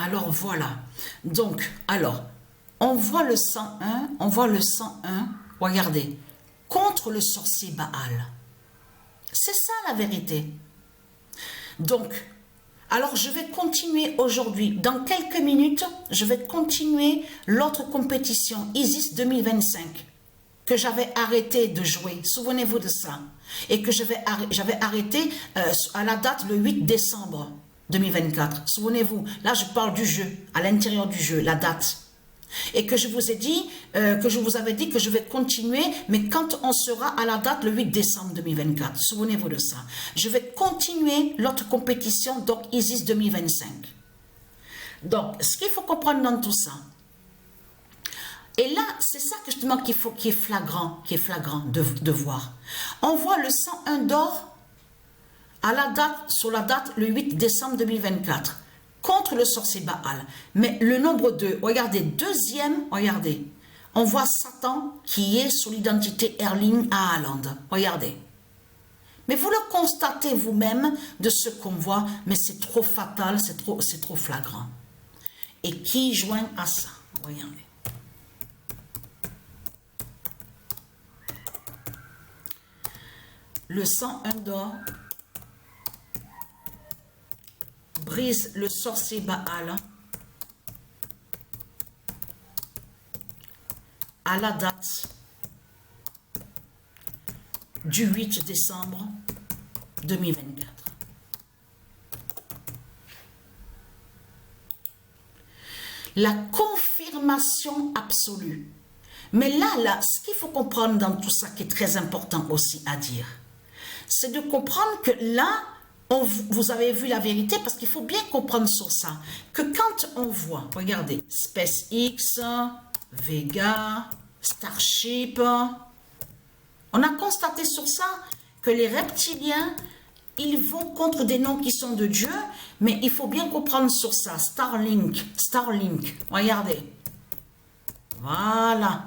Alors voilà. Donc, alors, on voit le 101, regardez, contre le sorcier Baal. C'est ça la vérité. Donc, alors je vais continuer aujourd'hui. Dans quelques minutes, je vais continuer l'autre compétition, Isis 2025, que j'avais arrêté de jouer. Souvenez-vous de ça. Et que j'avais arrêté à la date le 8 décembre 2024. Souvenez-vous, là je parle du jeu, à l'intérieur du jeu, la date. Et que je vous ai dit, que je vous avais dit que je vais continuer, mais quand on sera à la date le 8 décembre 2024. Souvenez-vous de ça. Je vais continuer l'autre compétition, donc Isis 2025. Donc, ce qu'il faut comprendre dans tout ça, et là, c'est ça que justement qui est flagrant de voir. On voit le 101 d'or à la date, sur la date le 8 décembre 2024. Contre le sorcier Baal. Mais le nombre 2, regardez, deuxième, regardez. On voit Satan qui est sur l'identité Erling Haaland. Regardez. Mais vous le constatez vous-même de ce qu'on voit, mais c'est trop fatal, c'est trop flagrant. Et qui joint à ça? Regardez. Le 101 d'or brise le sorcier Baal à la date du 8 décembre 2024. La confirmation absolue. Mais là, ce qu'il faut comprendre dans tout ça qui est très important aussi à dire, c'est de comprendre que là, vous avez vu la vérité, parce qu'il faut bien comprendre sur ça, que quand on voit, regardez, SpaceX, Vega, Starship, on a constaté sur ça que les reptiliens, ils vont contre des noms qui sont de Dieu, mais il faut bien comprendre sur ça, Starlink, regardez, voilà.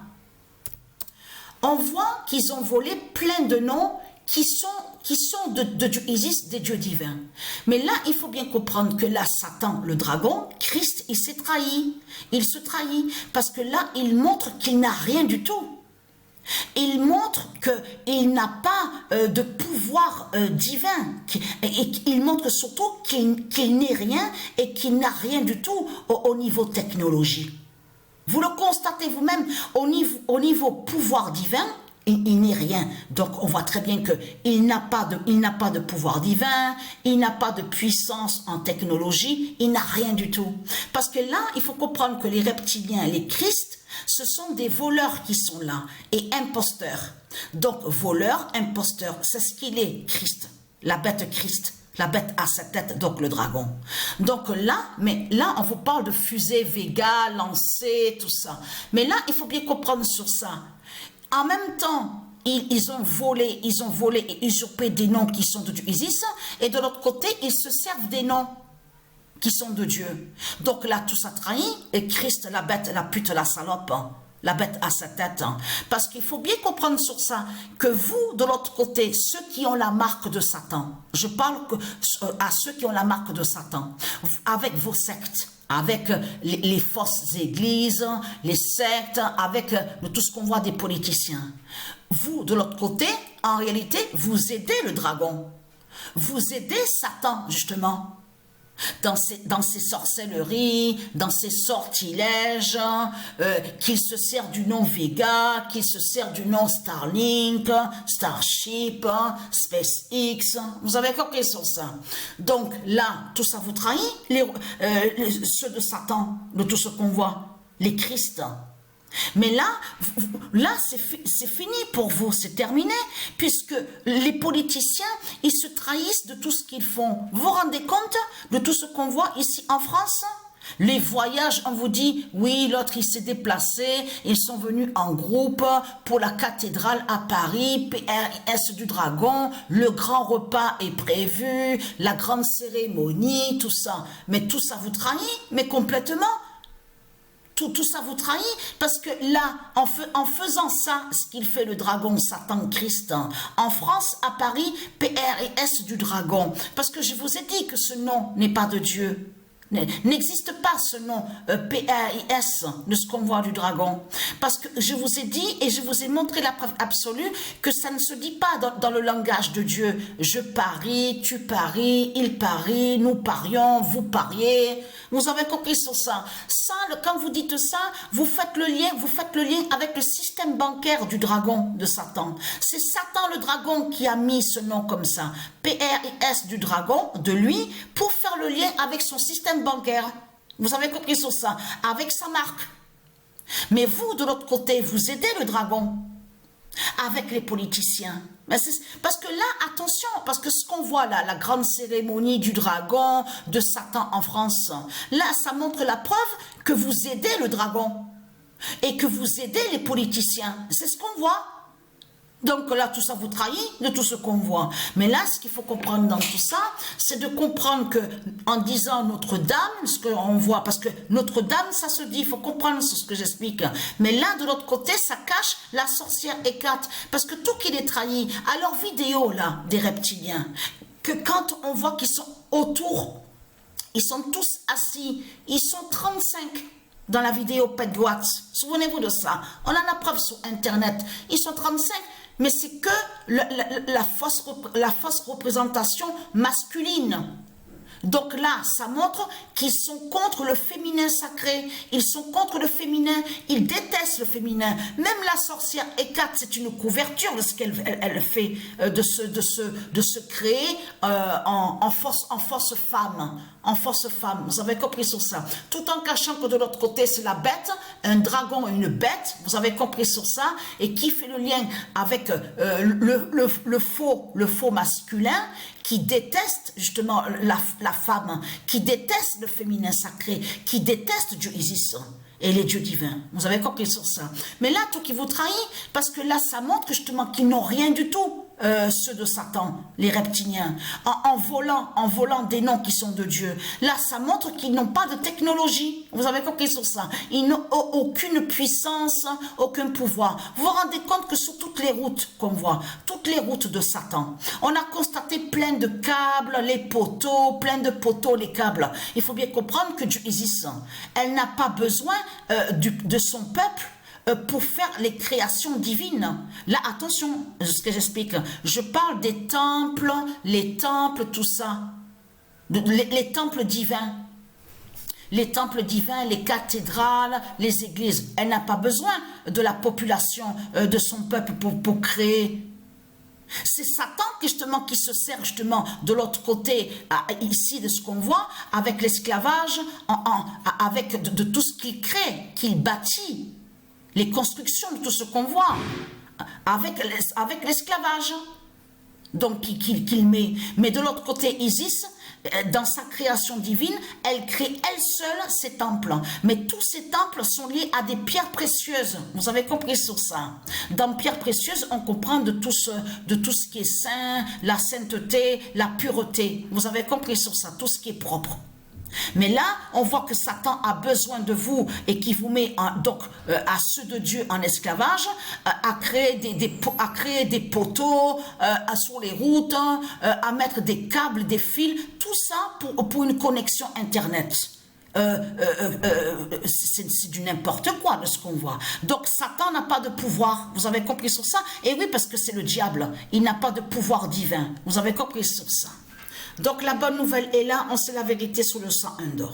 On voit qu'ils ont volé plein de noms qui sont de Isis, des dieux divins. Mais là, il faut bien comprendre que là, Satan, le dragon, Christ, il s'est trahi. Il se trahit. Parce que là, il montre qu'il n'a rien du tout. Il montre qu'il n'a pas de pouvoir divin. Et il montre surtout qu'il n'est rien et qu'il n'a rien du tout au niveau technologie. Vous le constatez vous-même, au niveau pouvoir divin, il n'est rien. Donc, on voit très bien qu'il n'a pas de pouvoir divin, il n'a pas de puissance en technologie, il n'a rien du tout. Parce que là, il faut comprendre que les reptiliens, les Christ, ce sont des voleurs qui sont là, et imposteurs. Donc, voleurs, imposteurs, c'est ce qu'il est, Christ, la bête Christ. La bête à sa tête, donc le dragon. Donc là, on vous parle de fusée, Vega, lancer, tout ça. Mais là, il faut bien comprendre sur ça. En même temps, ils ont volé et usurpé des noms qui sont de Dieu Isis, et de l'autre côté, ils se servent des noms qui sont de Dieu. Donc là, tout ça trahit, et Christ, la bête, la pute, la salope, la bête à sa tête. Parce qu'il faut bien comprendre sur ça, que vous, de l'autre côté, ceux qui ont la marque de Satan, je parle à ceux qui ont la marque de Satan, avec vos sectes, avec les fausses églises, les sectes, avec tout ce qu'on voit des politiciens. Vous, de l'autre côté, en réalité, vous aidez le dragon. Vous aidez Satan, justement, dans ses sorcelleries, dans ses sortilèges, qu'il se sert du nom Vega, qu'il se sert du nom Starlink, Starship, SpaceX. Vous avez compris sur ça. Donc là, tout ça vous trahit, ceux de Satan, de tout ce qu'on voit, les Christ. Mais là c'est fini pour vous, c'est terminé, puisque les politiciens, ils se trahissent de tout ce qu'ils font. Vous vous rendez compte de tout ce qu'on voit ici en France? Les voyages, on vous dit, oui, l'autre il s'est déplacé, ils sont venus en groupe pour la cathédrale à Paris, PRS du Dragon, le grand repas est prévu, la grande cérémonie, tout ça. Mais tout ça vous trahit, mais complètement. Tout ça vous trahit, parce que là, en faisant ça, ce qu'il fait le dragon, Satan, Christ, en France, à Paris, PRS du Dragon, parce que je vous ai dit que ce nom n'est pas de Dieu. N'existe pas ce nom PAIS de ce convoi du dragon. Parce que je vous ai dit et je vous ai montré la preuve absolue que ça ne se dit pas dans le langage de Dieu. Je parie, tu paries, il parie, nous parions, vous pariez. Vous avez compris sur ça. Ça, quand vous dites ça, vous faites le lien avec le système bancaire du dragon de Satan. C'est Satan le dragon qui a mis ce nom comme ça. PRIS du dragon, de lui, pour faire le lien avec son système bancaire. Vous avez compris sur ça, avec sa marque. Mais vous, de l'autre côté, vous aidez le dragon avec les politiciens. Parce que là, attention, parce que ce qu'on voit là, la grande cérémonie du dragon, de Satan en France, là, ça montre la preuve que vous aidez le dragon et que vous aidez les politiciens. C'est ce qu'on voit. Donc là, tout ça vous trahit de tout ce qu'on voit. Mais là, ce qu'il faut comprendre dans tout ça, c'est de comprendre que en disant Notre-Dame, ce qu'on voit, parce que Notre-Dame, ça se dit, il faut comprendre ce que j'explique. Mais là, de l'autre côté, ça cache la sorcière éclate. Parce que tout qui les trahit, à leur vidéo, là, des reptiliens, que quand on voit qu'ils sont autour, ils sont tous assis, ils sont 35 dans la vidéo Pet Watts. Souvenez-vous de ça. On en a preuve sur Internet. Ils sont 35. Mais c'est que la fausse représentation masculine. Donc là, ça montre qu'ils sont contre le féminin sacré. Ils sont contre le féminin. Ils détestent le féminin. Même la sorcière Hécate, c'est une couverture de ce qu'elle fait, de se créer en fausse femme. En fausse femme. Vous avez compris sur ça. Tout en cachant que de l'autre côté, c'est la bête. Un dragon et une bête. Vous avez compris sur ça. Et qui fait le lien avec le faux masculin qui déteste justement la femme, qui déteste le féminin sacré, qui déteste Dieu Isis et les dieux divins. Vous avez compris sur ça. Mais là, tout qui vous trahit, parce que là, ça montre justement qu'ils n'ont rien du tout, ceux de Satan, les reptiliens, en volant des noms qui sont de Dieu. Là, ça montre qu'ils n'ont pas de technologie. Vous avez compris sur ça. Ils n'ont aucune puissance, aucun pouvoir. Vous vous rendez compte que sur toutes les routes qu'on voit, toutes les routes de Satan, on a constaté plein de câbles, les poteaux, plein de poteaux, les câbles. Il faut bien comprendre que Dieu Isis, elle n'a pas besoin de son peuple pour faire les créations divines. Là, attention, ce que j'explique. Je parle des temples, les temples, tout ça. Les temples divins. Les temples divins, les cathédrales, les églises. Elle n'a pas besoin de la population de son peuple pour créer. C'est Satan justement qui se sert justement de l'autre côté ici de ce qu'on voit avec l'esclavage, avec de tout ce qu'il crée, qu'il bâtit, les constructions de tout ce qu'on voit, avec l'esclavage donc qu'il met. Mais de l'autre côté, Isis, dans sa création divine, elle crée elle seule ses temples. Mais tous ces temples sont liés à des pierres précieuses. Vous avez compris sur ça. Dans pierres précieuses, on comprend de tout ce qui est saint, la sainteté, la pureté. Vous avez compris sur ça, tout ce qui est propre. Mais là, on voit que Satan a besoin de vous et qui vous met à ceux de Dieu en esclavage, à créer des poteaux sur les routes, à mettre des câbles, des fils, tout ça pour une connexion Internet. C'est du n'importe quoi de ce qu'on voit. Donc Satan n'a pas de pouvoir. Vous avez compris sur ça? Et oui, parce que c'est le diable. Il n'a pas de pouvoir divin. Vous avez compris sur ça? Donc la bonne nouvelle est là, on sait la vérité sous le 101 d'or.